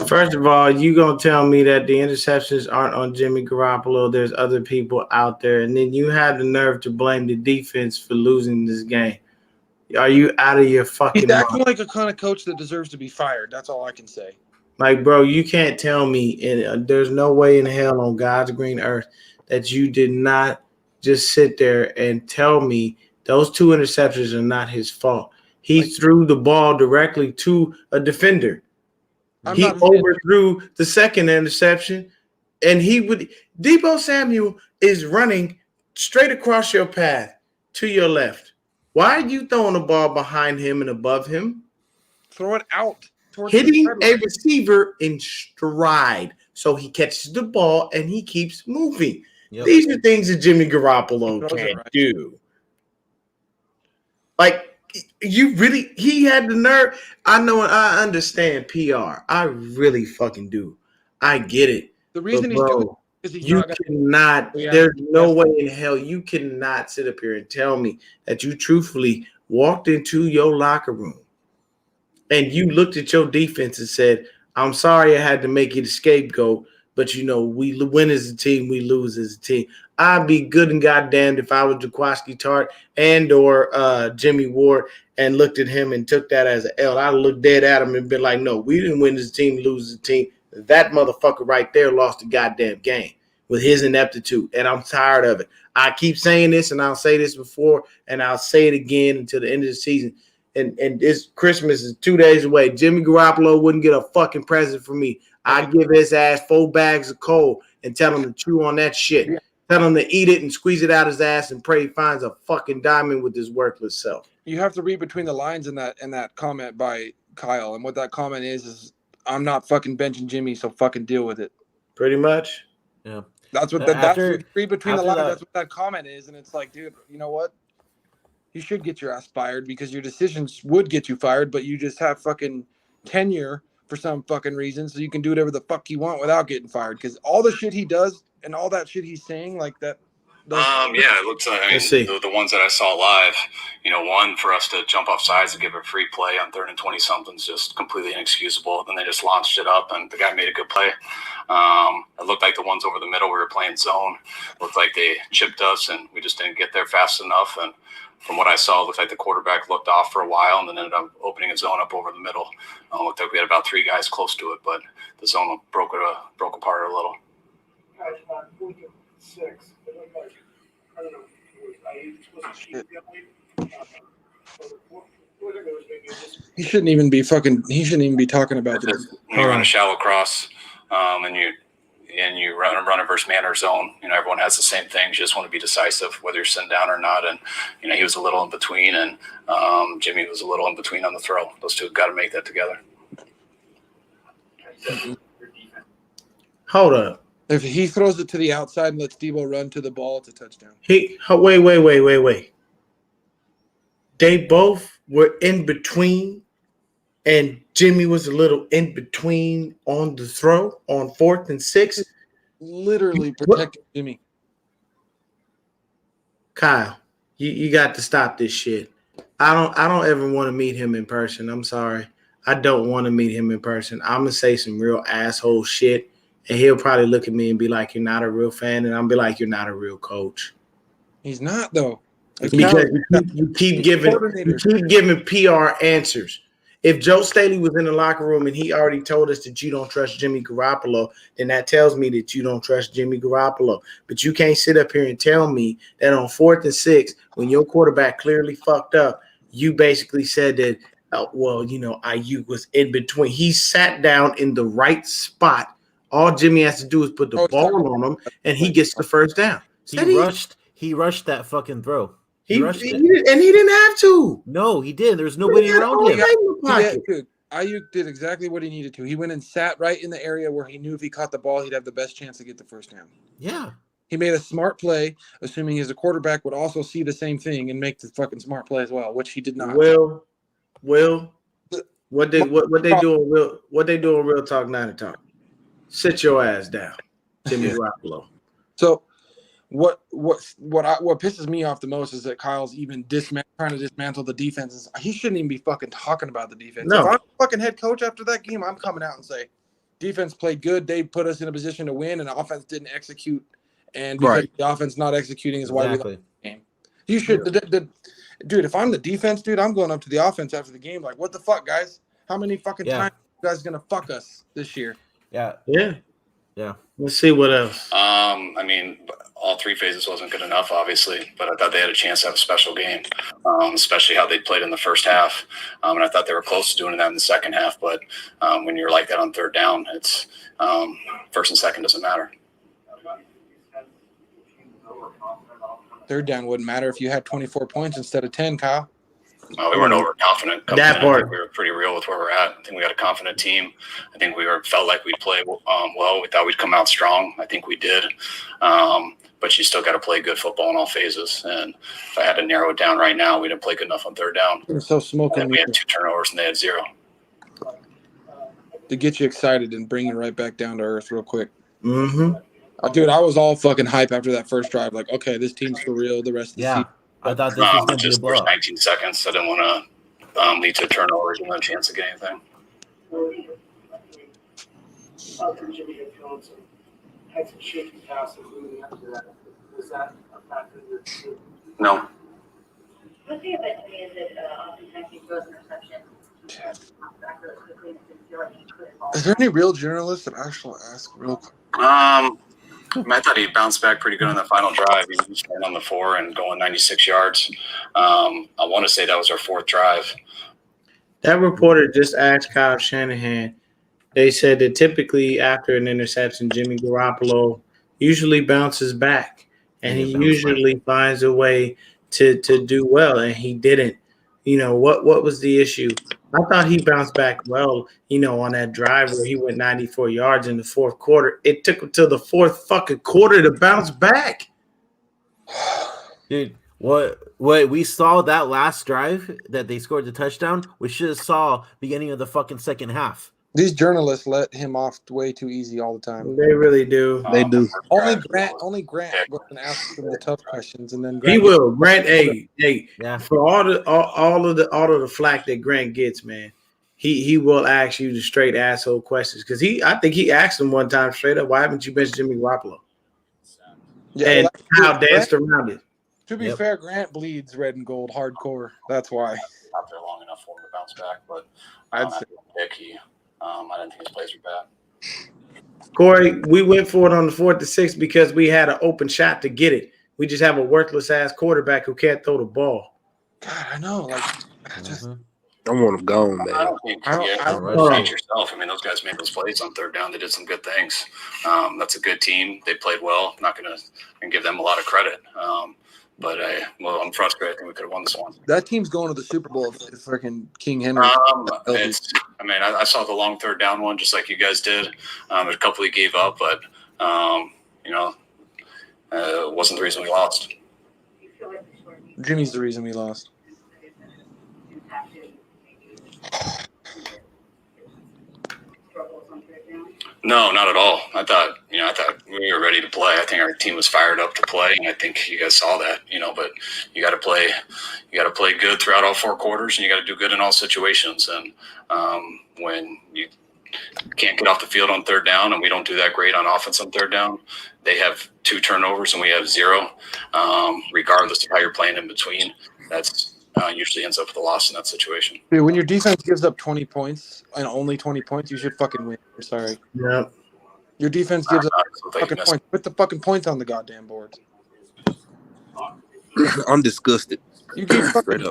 First of all, you gonna tell me that the interceptions aren't on Jimmy Garoppolo? There's other people out there, and then you have the nerve to blame the defense for losing this game. Are you out of your fucking He's acting mind? like a kind of coach that deserves to be fired. That's all I can say. Like, bro, you can't tell me, and there's no way in hell on God's green earth that you did not just sit there and tell me those 2 interceptions are not his fault. He threw the ball directly to a defender. He overthrew the second interception, and Deebo Samuel is running straight across your path to your left. Why are you throwing the ball behind him and above him? Throw it out. Hitting a receiver in stride so he catches the ball and he keeps moving. Yep. These are things that Jimmy Garoppolo can't do. Like, he had the nerve. I know, I understand PR. I really fucking do. I get it. The reason he's doing it is you cannot, there's no way in hell you cannot sit up here and tell me that you truthfully walked into your locker room and you looked at your defense and said, I'm sorry I had to make you the scapegoat, but we win as a team, we lose as a team. I'd be good and goddamned if I was Jaquiski Tartt and or Jimmy Ward and looked at him and took that as an L. I'd look dead at him and been like, no, we didn't win as a team, lose as a team. That motherfucker right there lost the goddamn game with his ineptitude, and I'm tired of it. I keep saying this, and I'll say this before, and I'll say it again until the end of the season. And this Christmas is 2 days away. Jimmy Garoppolo wouldn't get a fucking present from me. I'd give his ass 4 bags of coal and tell him to chew on that shit. Yeah. Tell him to eat it and squeeze it out his ass and pray he finds a fucking diamond with his worthless self. You have to read between the lines in that comment by Kyle. And what that comment is I'm not fucking benching Jimmy, so fucking deal with it. Pretty much. Yeah. That's what read between the lines. That's what that comment is. And it's like, dude, you know what? You should get your ass fired because your decisions would get you fired, but you just have fucking tenure for some fucking reason, so you can do whatever the fuck you want without getting fired. Because all the shit he does and all that shit he's saying, like that. It looks like the ones that I saw live. One for us to jump off sides and give a free play on 3rd and 20 something's just completely inexcusable. Then they just launched it up, and the guy made a good play. It looked like the ones over the middle we were playing zone. Looked like they chipped us, and we just didn't get there fast enough. And from what I saw, it looked like the quarterback looked off for a while and then ended up opening his zone up over the middle. Looked like we had about 3 guys close to it, but the zone broke apart a little. He shouldn't even be talking about this. When you run a shallow cross, and you run a versus man or zone, everyone has the same thing. You just want to be decisive, whether you're sitting down or not. And, he was a little in between, and Jimmy was a little in between on the throw. Those two got to make that together. Hold up. If he throws it to the outside and lets Deebo run to the ball, it's a touchdown. Wait. They both were in between, and Jimmy was a little in between on the throw on 4th and 6. Literally protecting Jimmy. Kyle, you got to stop this shit. I don't ever want to meet him in person. I'm sorry. I don't want to meet him in person. I'm gonna say some real asshole shit, and he'll probably look at me and be like, "You're not a real fan," and I'll be like, "You're not a real coach." He's not though. Because you keep giving PR answers. If Joe Staley was in the locker room and he already told us that you don't trust Jimmy Garoppolo, then that tells me that you don't trust Jimmy Garoppolo. But you can't sit up here and tell me that on 4th and 6, when your quarterback clearly fucked up, you basically said that, Ayuk was in between. He sat down in the right spot. All Jimmy has to do is put the ball on him, and he gets the first down. He rushed that fucking throw. He didn't have to. No, he did. There's nobody around him. Ayuk did exactly what he needed to. He went and sat right in the area where he knew if he caught the ball, he'd have the best chance to get the first down. Yeah. He made a smart play, assuming his quarterback would also see the same thing and make the fucking smart play as well, which he did not. What they doing real talk 90 talk. Sit your ass down, Jimmy Garoppolo. So what pisses me off the most is that Kyle's even trying to dismantle the defenses. He shouldn't even be fucking talking about the defense. No. If I'm a fucking head coach after that game, I'm coming out and say, defense played good. They put us in a position to win, and the offense didn't execute. And because the offense not executing is why we lost the game. You should, dude. If I'm the defense, dude, I'm going up to the offense after the game. Like, what the fuck, guys? How many fucking times are you guys gonna fuck us this year? Yeah. Let's see what else. I mean, all three phases wasn't good enough, obviously, but I thought they had a chance to have a special game, especially how they played in the first half. And I thought they were close to doing that in the second half. But when you're like that on third down, it's first and second doesn't matter. Third down wouldn't matter if you had 24 points instead of 10, Kyle. We weren't overconfident. That part. I think we were pretty real with where we're at. I think we got a confident team. I think felt like we'd play well. We thought we'd come out strong. I think we did. But you still got to play good football in all phases. And if I had to narrow it down right now, we didn't play good enough on third down. It was so smoking. And we had 2 turnovers and they had 0. To get you excited and bring you right back down to earth real quick. Mm-hmm. Dude, I was all fucking hype after that first drive. Like, okay, this team's for real. The rest of the season. I thought this was going to be a blowout. 19 seconds. I didn't want to lead to turnovers and no chance to get anything. No. One thing about me is that oftentimes he throws interception. Is there any real journalists that actually ask real quick? I thought he bounced back pretty good on the final drive. He was staying on the 4 and going 96 yards. I want to say that was our 4th drive. That reporter just asked Kyle Shanahan. They said that typically after an interception, Jimmy Garoppolo usually bounces back, and he usually finds a way to do well, and he didn't. You know, what was the issue? I thought he bounced back well, on that drive where he went 94 yards in the 4th quarter. It took him till the 4th fucking quarter to bounce back. Dude, what we saw that last drive that they scored the touchdown, we should have saw beginning of the fucking second half. These journalists let him off way too easy all the time. They really do. They do. Only Grant goes and asks them the tough questions, and then He will. Grant, Yeah. for all of the flack that Grant gets, man, he will ask you the straight asshole questions because I think he asked him one time straight up, "Why haven't you benched Jimmy Garoppolo?" And Kyle danced around it. To be fair, Grant bleeds red and gold hardcore. That's why. Not there long enough for him to bounce back, but I'd say. I didn't think his plays were bad. Corey, we went for it on the 4th to 6 because we had an open shot to get it. We just have a worthless ass quarterback who can't throw the ball. God, I know. Like, I just. I want him gone, man. I don't think yourself. I mean, those guys made those plays on third down. They did some good things. That's a good team. They played well. I'm not going to give them a lot of credit. But I'm frustrated. I think we could have won this one. That team's going to the Super Bowl if freaking King Henry. I saw the long third down one just like you guys did. There's a couple he gave up, but it wasn't the reason we lost. Jimmy's the reason we lost. No, not at all. I thought we were ready to play. I think our team was fired up to play, and I think you guys saw that. But you got to play. You got to play good throughout all 4 quarters, and you got to do good in all situations. And when you can't get off the field on third down, and we don't do that great on offense on third down, they have 2 turnovers and we have 0. Regardless of how you're playing in between, that's usually ends up with a loss in that situation. Dude, when your defense gives up 20 points and only 20 points, you should fucking win. I'm sorry. Yeah. Your defense gives up fucking points. Put the fucking points on the goddamn board. I'm disgusted. You gave fucking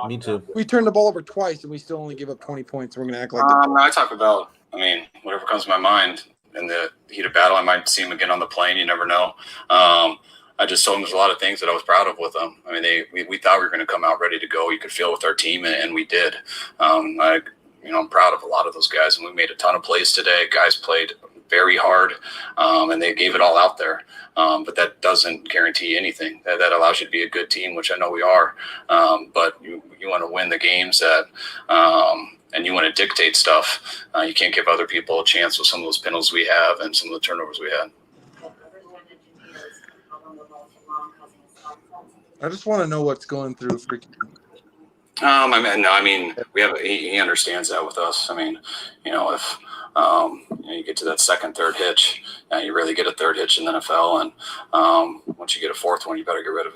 Me too. We turned the ball over twice and we still only give up 20 points. We're gonna act like I talk about. Whatever comes to my mind in the heat of battle. I might see him again on the plane. You never know. I just told him there's a lot of things that I was proud of with them. We thought we were going to come out ready to go. You could feel with our team, and we did. I'm proud of a lot of those guys, and we made a ton of plays today. Guys played very hard, and they gave it all out there. But that doesn't guarantee anything. That allows you to be a good team, which I know we are. But you want to win the games that, and you want to dictate stuff. You can't give other people a chance with some of those penalties we have and some of the turnovers we had. I just want to know what's going through freaking. I mean, we have. He understands that with us. I mean, if you get to that second, third hitch, you rarely get a third hitch in the NFL, and once you get a fourth one, you better get rid of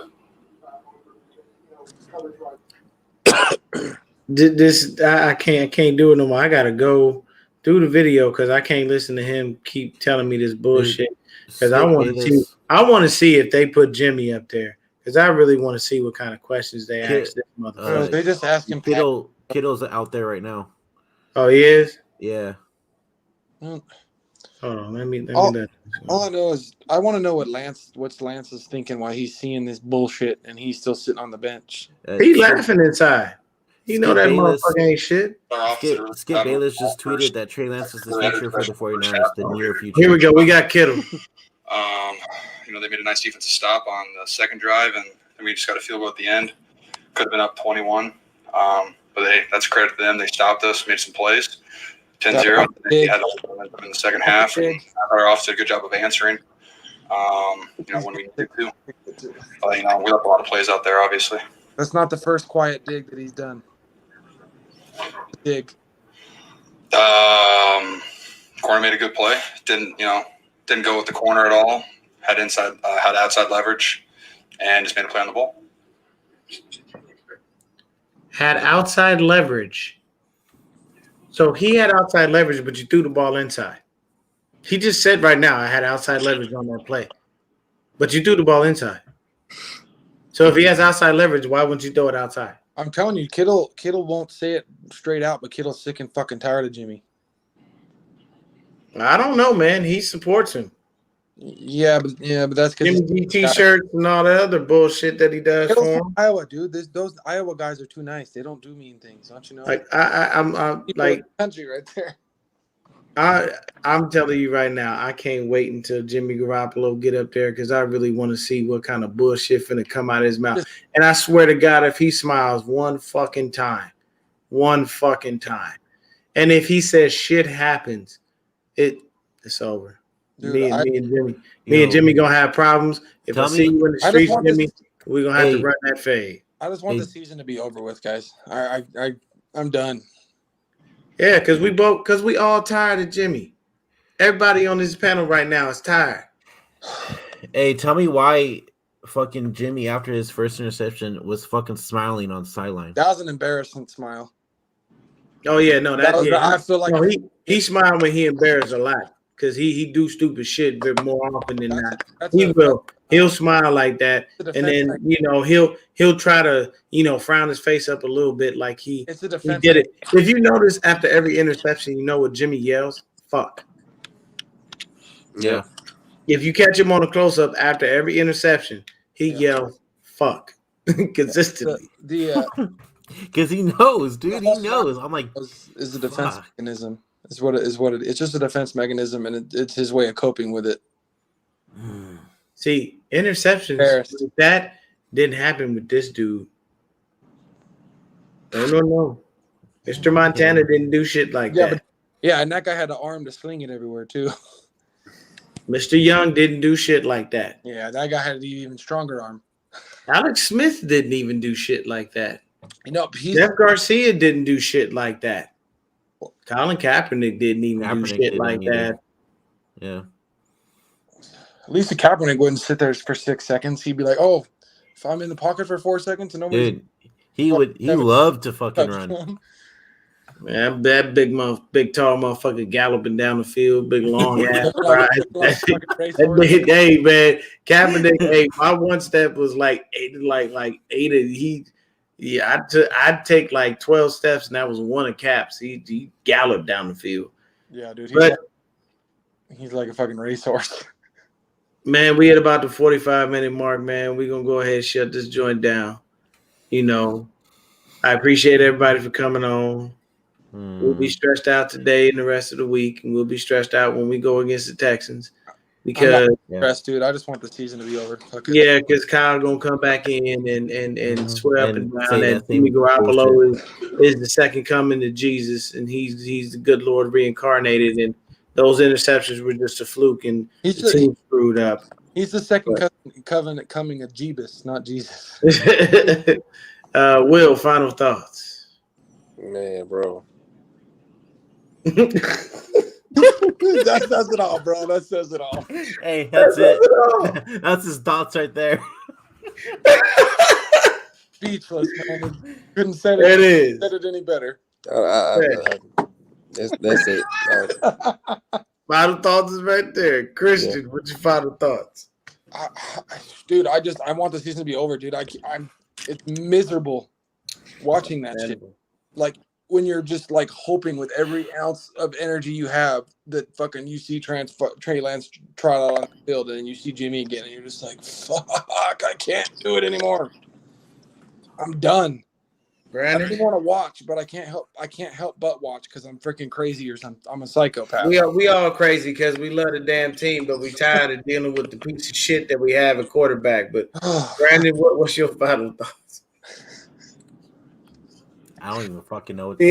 it. I can't do it no more. I gotta go do the video because I can't listen to him keep telling me this bullshit. Because I want to see if they put Jimmy up there. Because I really want to see what kind of questions they ask this motherfucker. They just ask him. Kittle's out there right now. Oh, he is? Yeah. Well, hold on, let me all I know is I want to know what Lance is thinking while he's seeing this bullshit and he's still sitting on the bench. He laughing inside. You know that motherfucker ain't shit. Skip Bayless just tweeted that Trey Lance is the future for the 49ers, the near future. Here we go. We got Kittle. They made a nice defensive stop on the second drive, and we just got a field goal at the end. Could have been up 21. But hey, that's credit to them. They stopped us, made some plays. 10-0. They had momentum in the second half. And our offense did a good job of answering, when we needed to. But, we left a lot of plays out there, obviously. That's not the first quiet dig that he's done. Dig. Corner made a good play. Didn't go with the corner at all. Had outside leverage, and just made a play on the ball. Had outside leverage. So he had outside leverage, but you threw the ball inside. He just said right now, I had outside leverage on that play, but you threw the ball inside. So if he has outside leverage, why wouldn't you throw it outside? I'm telling you, Kittle won't say it straight out, but Kittle's sick and fucking tired of Jimmy. I don't know, man. He supports him. Yeah, but that's because Jimmy G t-shirts and all that other bullshit that he does Kittle's for him. from Iowa, dude. Those Iowa guys are too nice. They don't do mean things, don't you know? Like I'm like country right there. I'm telling you right now, I can't wait until Jimmy Garoppolo get up there because I really want to see what kind of bullshit finna come out of his mouth. And I swear to God, if he smiles one fucking time, and if he says shit happens, it's over. Dude, me and Jimmy gonna have problems. If I see you in the streets, Jimmy, we're gonna have to run that fade. I just want the season to be over with, guys. I'm done. Yeah, because we all tired of Jimmy. Everybody on this panel right now is tired. Hey, tell me why fucking Jimmy after his first interception was fucking smiling on the sideline. That was an embarrassing smile. Oh yeah, no, I feel like he smiled when he embarrassed a lot. Because he do stupid shit more often than not. He'll smile like that, and then he'll try to frown his face up a little bit like he did it. If you notice after every interception, you know what Jimmy yells? Fuck. Yeah. If you catch him on a close up after every interception, he yells fuck consistently. Because he knows, dude. He knows. I'm like, is the defense mechanism. It's it's just a defense mechanism, and it's his way of coping with it. See, interceptions, that didn't happen with this dude. No. Mr. Montana didn't do shit like that. And that guy had an arm to sling it everywhere, too. Mr. Young didn't do shit like that. Yeah, that guy had an even stronger arm. Alex Smith didn't even do shit like that. Jeff Garcia didn't do shit like that. Colin Kaepernick didn't even do shit like that. Yeah. At least Kaepernick wouldn't sit there for 6 seconds. He'd be like, "Oh, if I'm in the pocket for 4 seconds and nobody." Dude, he loved to fucking run. Man, that big tall motherfucker galloping down the field, big long ass ride. Hey man, Kaepernick. Hey, my one step was like eight. I'd take like 12 steps, and that was one of Cap's. He galloped down the field. Yeah, dude. He's like a fucking racehorse. Man, we at about the 45-minute mark, man. We're going to go ahead and shut this joint down. I appreciate everybody for coming on. We'll be stressed out today and the rest of the week, and we'll be stressed out when we go against the Texans. Because stressed, dude. I just want the season to be over. Okay. Yeah, because Kyle gonna come back in and swear up and down that Jimmy bullshit. Garoppolo is the second coming to Jesus, and he's the good Lord reincarnated, and those interceptions were just a fluke, and the team screwed up. He's the second covenant coming of Jeebus, not Jesus. Will, final thoughts. Man, bro. That says it all, bro. That says it all. Hey, that's it. That's his thoughts right there. Speechless, man. Couldn't say it. It is. Said it any better. That's it. Final thoughts is right there. Christian, what's your final thoughts? Dude, I want the season to be over, dude. It's miserable watching that shit. Like when you're just like hoping with every ounce of energy you have that fucking you see Trey Lance trot out on the field, and then you see Jimmy again, and you're just like, fuck, I can't do it anymore. I'm done. Brandon? I really want to watch, but I can't help but watch because I'm freaking crazy or something. I'm a psychopath. We all crazy because we love the damn team, but we tired of dealing with the piece of shit that we have at quarterback. But Brandon, what's your final thoughts? I don't even fucking know what I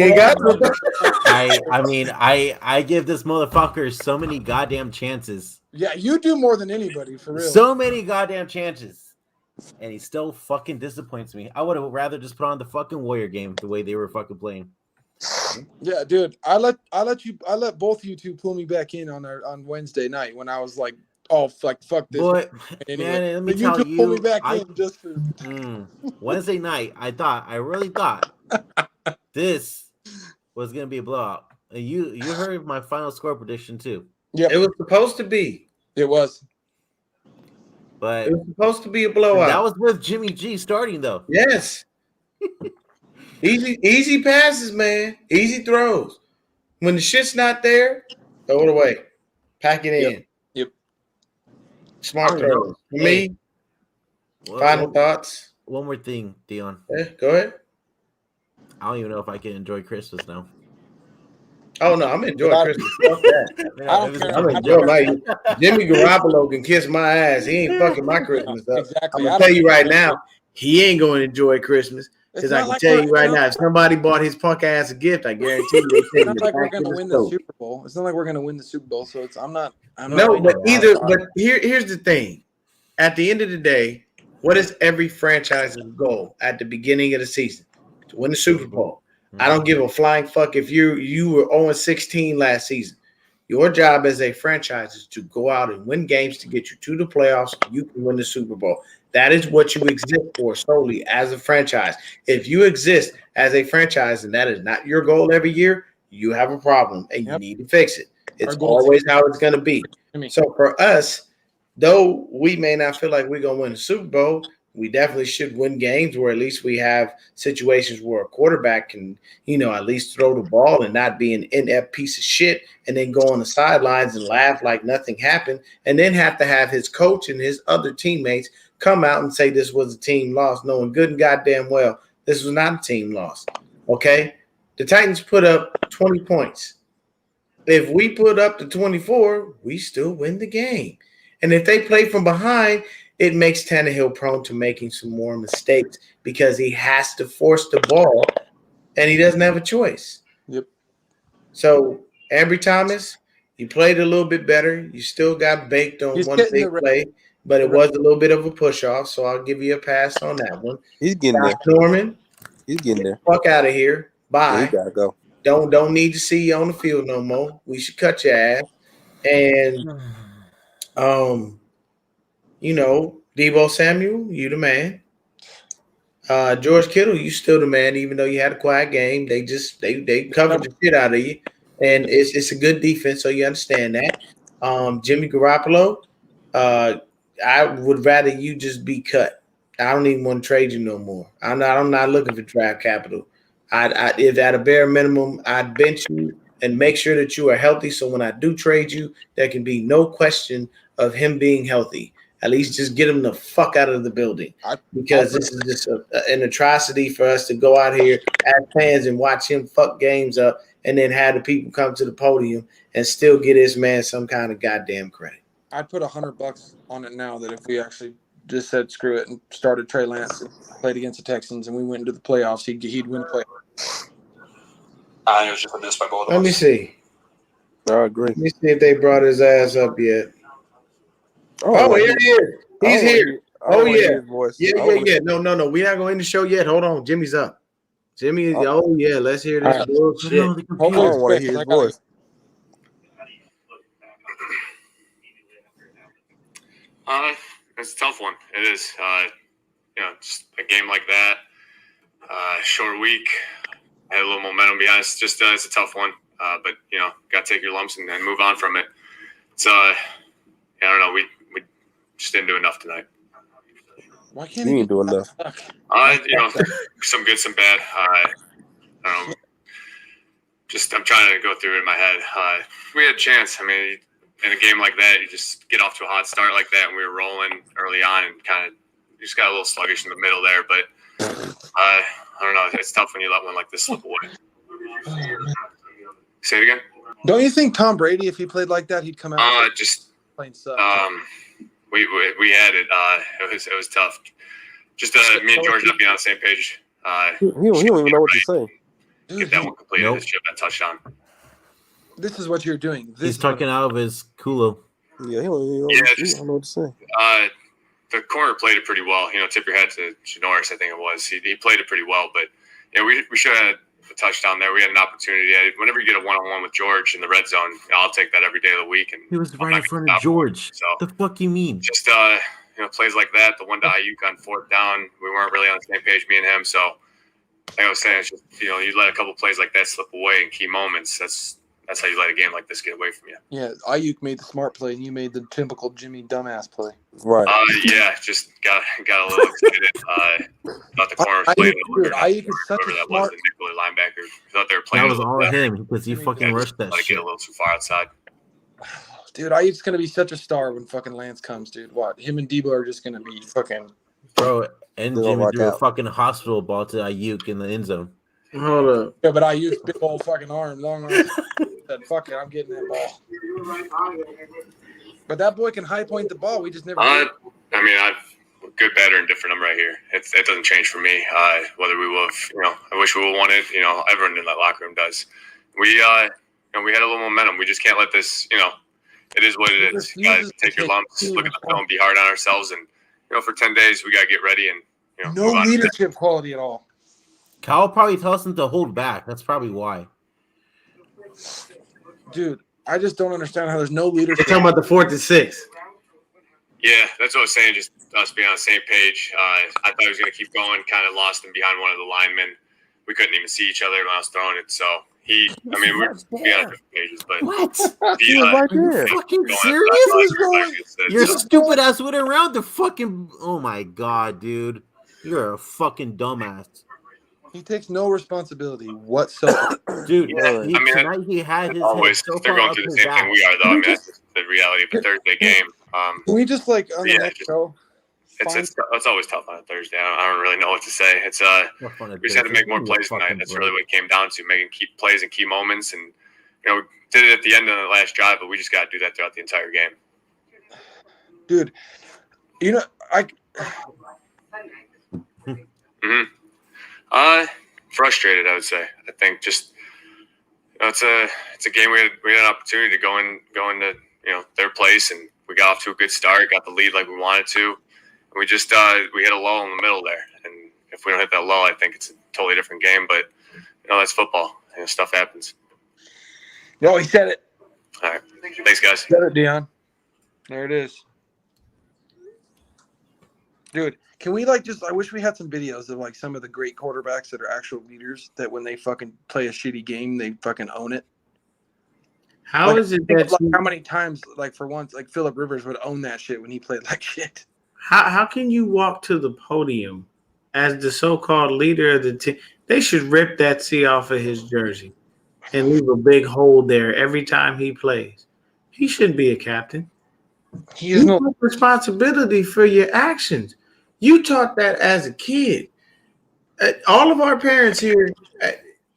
give this motherfucker so many goddamn chances. Yeah, you do more than anybody, for real. So many goddamn chances. And he still fucking disappoints me. I would have rather just put on the fucking Warrior game the way they were fucking playing. Yeah, dude. I let both you two pull me back in on Wednesday night when I was like, oh fuck this. But anyway, man, let me you tell two pull me back in just for Wednesday night, I really thought this was gonna be a blowout. And you heard my final score prediction too. Yeah, it was supposed to be. It was. But it was supposed to be a blowout. That was with Jimmy G starting though. Yes. Easy passes, man. Easy throws. When the shit's not there, throw it away. Pack it in. Yep. Smart throws. For me, final thoughts. One more thing, Dion. Yeah, go ahead. I don't even know if I can enjoy Christmas now. Oh no, I'm enjoying Christmas. Fuck that. I'm enjoying Jimmy Garoppolo can kiss my ass. He ain't fucking my Christmas up. Exactly. I'm gonna tell you right now, he ain't going to enjoy Christmas. Because I can tell you right now, if somebody bought his punk ass a gift, I guarantee you it's not like we're gonna win the Super Bowl. It's not like we're gonna win the Super Bowl. So it's but here's the thing. At the end of the day, what is every franchise's goal at the beginning of the season? To win the Super Bowl. I don't give a flying fuck if you were 0-16 last season. Your job as a franchise is to go out and win games to get you to the playoffs. You can win the Super Bowl. That is what you exist for solely as a franchise. If you exist as a franchise and that is not your goal every year, you have a problem and you need to fix it. It's always how it's going to be. So for us, though we may not feel like we're going to win the Super Bowl, we definitely should win games where at least we have situations where a quarterback can, at least throw the ball and not be an inept piece of shit and then go on the sidelines and laugh like nothing happened and then have to have his coach and his other teammates come out and say this was a team loss, knowing good and goddamn well this was not a team loss. Okay? The Titans put up 20 points. If we put up the 24, we still win the game. And if they play from behind, it makes Tannehill prone to making some more mistakes because he has to force the ball and he doesn't have a choice. Yep. So, Ambry Thomas, you played a little bit better. You still got baked on one big play, but it was a little bit of a push-off, so I'll give you a pass on that one. He's getting there. Norman, he's getting there. Fuck out of here. Bye. Yeah, he gotta go. Don't need to see you on the field no more. We should cut your ass. And Deebo Samuel, you the man. George Kittle, you still the man, even though you had a quiet game. They covered the shit out of you. And it's a good defense, so you understand that. Jimmy Garoppolo, I would rather you just be cut. I don't even want to trade you no more. I'm not looking for draft capital. If at a bare minimum, I'd bench you and make sure that you are healthy. So when I do trade you, there can be no question of him being healthy. At least just get him the fuck out of the building, because this is just an atrocity for us to go out here as fans and watch him fuck games up and then have the people come to the podium and still get this man some kind of goddamn credit. I'd put $100 on it now that if we actually just said screw it and started Trey Lance and played against the Texans and we went into the playoffs, he'd win the playoffs. I think it was just a miss by both of us. Let me see. I agree. Let me see if they brought his ass up yet. Oh, here he is. He's here. Oh, yeah. Yeah. No. We're not going to end the show yet. Hold on. Jimmy's up. Jimmy, yeah. Let's hear this bullshit. I don't want to hear his voice. It's a tough one. It is. Just a game like that. Short week. Had a little momentum behind us. Just it's a tough one. But got to take your lumps and move on from it. It's I don't know. We just didn't do enough tonight. Why can't you ain't do enough? Some good, some bad. I don't know. Just I'm trying to go through it in my head. We had a chance. I mean, in a game like that, you just get off to a hot start like that, and we were rolling early on, and kind of just got a little sluggish in the middle there. But I don't know. It's tough when you let one like this slip away. Say it again. Don't you think Tom Brady, if he played like that, he'd come out? Just playing suck. We had it. It was tough. Just me and George not being on the same page. He don't even know what to say. Get that one completed. Nope. That touchdown. This is what you're doing. He's talking out of his culo. Yeah, he don't know what to say. The corner played it pretty well. Tip your hat to Janoris, I think it was. He played it pretty well, but we should have had a touchdown there. We had an opportunity. Whenever you get a one-on-one with George in the red zone, I'll take that every day of the week. And he was right in front of George. So the fuck you mean? Just plays like that. The one to Ayuk on fourth down, we weren't really on the same page, me and him. So like I was saying, it's just you let a couple plays like that slip away in key moments. That's how you let a game like this get away from you. Yeah, Ayuk made the smart play, and you made the typical Jimmy dumbass play. Right. Just got a little excited. Thought the corner was playing Ayuk is such a that smart. Was the nickel linebacker. Thought they were playing. That was all him because he fucking rushed that shit. Get a little too far outside. Dude, Ayuk's gonna be such a star when fucking Lance comes, dude. What? Him and Debo are just gonna be fucking. Bro, and Jimmy threw a fucking hospital ball to Ayuk in the end zone. Hold up. Yeah, but Ayuk's big old fucking arm, long arm. Said, fuck it, I'm getting that ball. But that boy can high point the ball. We just never. I'm good, bad, or indifferent. I'm right here. It doesn't change for me. Whether we will have, I wish we would have won it. Everyone in that locker room does. We had a little momentum. We just can't let this. It is what it is. Guys, take your lumps. Look at the film. Be hard on ourselves, and for 10 days we gotta get ready and no leadership quality at all. Kyle probably tells him to hold back. That's probably why. Dude, I just don't understand how there's no leadership. They're talking about the 4th and 6. Yeah, that's what I was saying. Just us being on the same page. I thought he was going to keep going. Kind of lost him behind one of the linemen. We couldn't even see each other when I was throwing it. So we're on different pages. But what? Right there. Are you fucking serious? Your stupid ass went around the fucking. Oh my god, dude! You're a fucking dumbass. He takes no responsibility whatsoever. Dude, yeah, tonight he had his always, so they're going through the same thing we are, though. That's the reality of a Thursday game. Can we just on the next show? It's always tough on a Thursday. I don't really know what to say. It's we just had to make more plays tonight. That's really what it came down to, making key plays and key moments. And we did it at the end of the last drive, but we just got to do that throughout the entire game. Dude, Frustrated, I would say. I think just it's a game we had an opportunity to go into their place, and we got off to a good start, got the lead like we wanted to. And we just we hit a lull in the middle there, and if we don't hit that lull, I think it's a totally different game. But that's football. Stuff happens. No, he said it. All right, thanks, guys. Said it, Dion. There it is, dude. Can we I wish we had some videos of some of the great quarterbacks that are actual leaders that when they fucking play a shitty game, they fucking own it. How is it that how many times, for once, Phillip Rivers would own that shit when he played like shit? How can you walk to the podium as the so-called leader of the team? They should rip that C off of his jersey and leave a big hole there every time he plays. He shouldn't be a captain. He has no responsibility for your actions. You taught that as a kid. All of our parents here,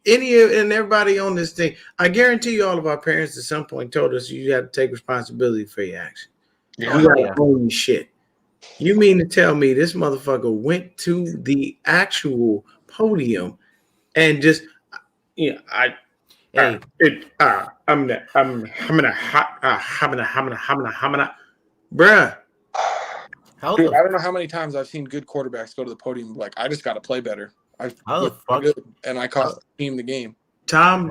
and everybody on this thing, I guarantee you all of our parents at some point told us you have to take responsibility for your actions. Yeah. You gotta own your shit. You mean to tell me this motherfucker went to the actual podium and just, I'm gonna, bruh. Dude, I don't know how many times I've seen good quarterbacks go to the podium like, I just got to play better. I cost the team the game.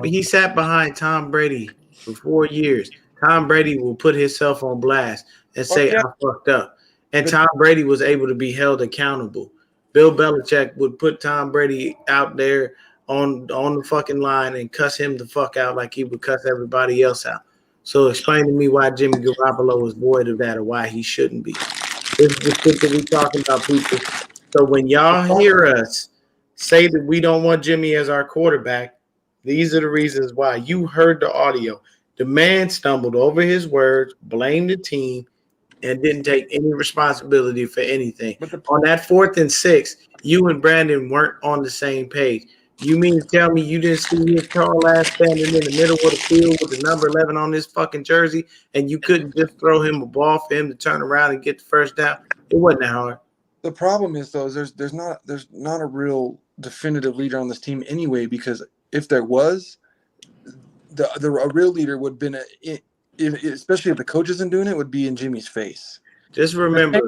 He sat behind Tom Brady for 4 years. Tom Brady will put himself on blast and say, I fucked up. And Tom Brady was able to be held accountable. Bill Belichick would put Tom Brady out there on the fucking line and cuss him the fuck out like he would cuss everybody else out. So explain to me why Jimmy Garoppolo is void of that or why he shouldn't be. This is the shit that we talking about, people. So when y'all hear us say that we don't want Jimmy as our quarterback, these are the reasons why. You heard the audio. The man stumbled over his words, blamed the team, and didn't take any responsibility for anything. On that 4th and 6, you and Brandon weren't on the same page. You mean to tell me you didn't see his tall ass standing in the middle of the field with the number 11 on his fucking jersey, and you couldn't just throw him a ball for him to turn around and get the first down? It wasn't that hard. The problem is, though, there's not a real definitive leader on this team anyway, because if there was, a real leader would have been, especially if the coach isn't doing it, would be in Jimmy's face. Just remember,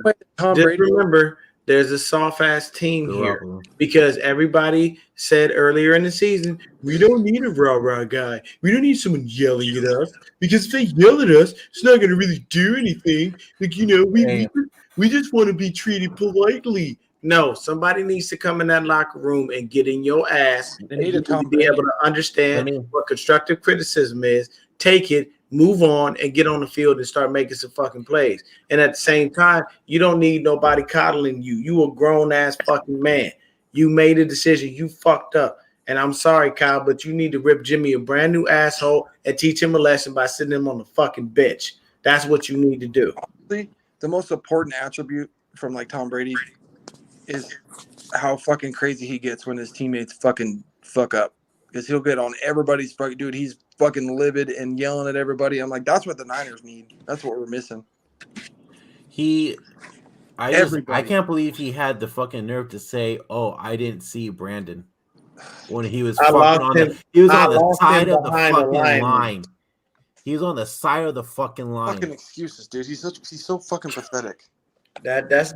there's a soft-ass team here because everybody said earlier in the season, we don't need a rah-rah guy. We don't need someone yelling at us because if they yell at us, it's not going to really do anything. Like, we just want to be treated politely. No, somebody needs to come in that locker room and get in your ass. They need to be able to understand what constructive criticism is, take it, move on, and get on the field and start making some fucking plays. And at the same time, you don't need nobody coddling you. You a grown-ass fucking man. You made a decision. You fucked up. And I'm sorry, Kyle, but you need to rip Jimmy a brand new asshole and teach him a lesson by sitting him on the fucking bench. That's what you need to do. The most important attribute from, like, Tom Brady is how fucking crazy he gets when his teammates fucking fuck up. Because he'll get on everybody's fucking dude. He's fucking livid and yelling at everybody. I'm like, that's what the Niners need. That's what we're missing. I can't believe he had the fucking nerve to say, "Oh, I didn't see Brandon," when he was on the side of the fucking line. He was on the side of the fucking line. Fucking excuses, dude. He's so fucking pathetic. That's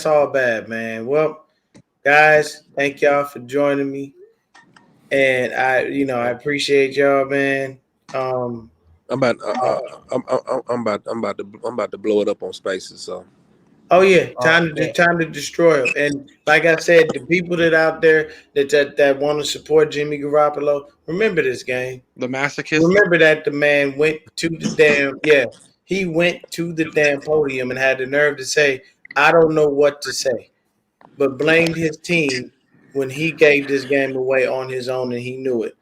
all bad, man. Well, guys, thank y'all for joining me. And I appreciate y'all, man. I'm about to blow it up on Spaces. So, oh yeah, time to destroy him. And like I said, the people that out there that want to support Jimmy Garoppolo, remember this game. The masochist. Remember that the man went to the he went to the damn podium and had the nerve to say, "I don't know what to say," but blamed his team when he gave this game away on his own and he knew it.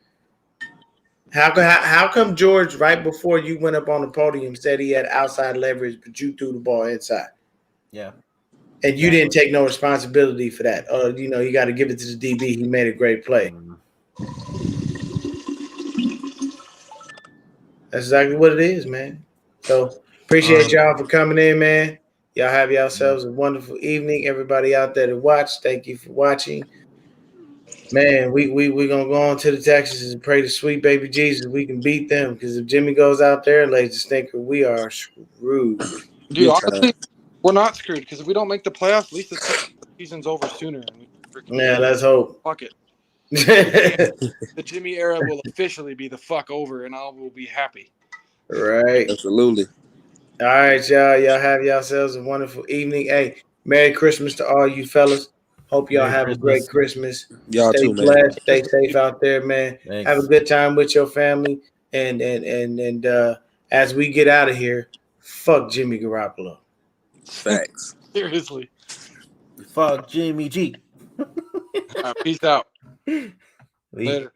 How come George, right before you went up on the podium, said he had outside leverage, but you threw the ball inside? Yeah. And you didn't take no responsibility for that. You got to give it to the DB. He made a great play. That's exactly what it is, man. So appreciate y'all for coming in, man. Y'all have yourselves a wonderful evening. Everybody out there to watch, thank you for watching. Man, we gonna go on to the Texans and pray to sweet baby Jesus we can beat them, because if Jimmy goes out there and lays the stinker, we are screwed. Dude, honestly, we're not screwed, because if we don't make the playoffs, at least the season's over sooner. Yeah, let's hope. Fuck it. The Jimmy era will officially be the fuck over, and I will be happy. Right. Absolutely. All right, y'all. Y'all have yourselves a wonderful evening. Hey, Merry Christmas to all you fellas. Hope y'all have a great Christmas. Y'all stay too, blessed. man. Stay safe out there, man. Thanks. Have a good time with your family. And as we get out of here, fuck Jimmy Garoppolo. Facts. Seriously. Fuck Jimmy G. Peace out. Leave. Later.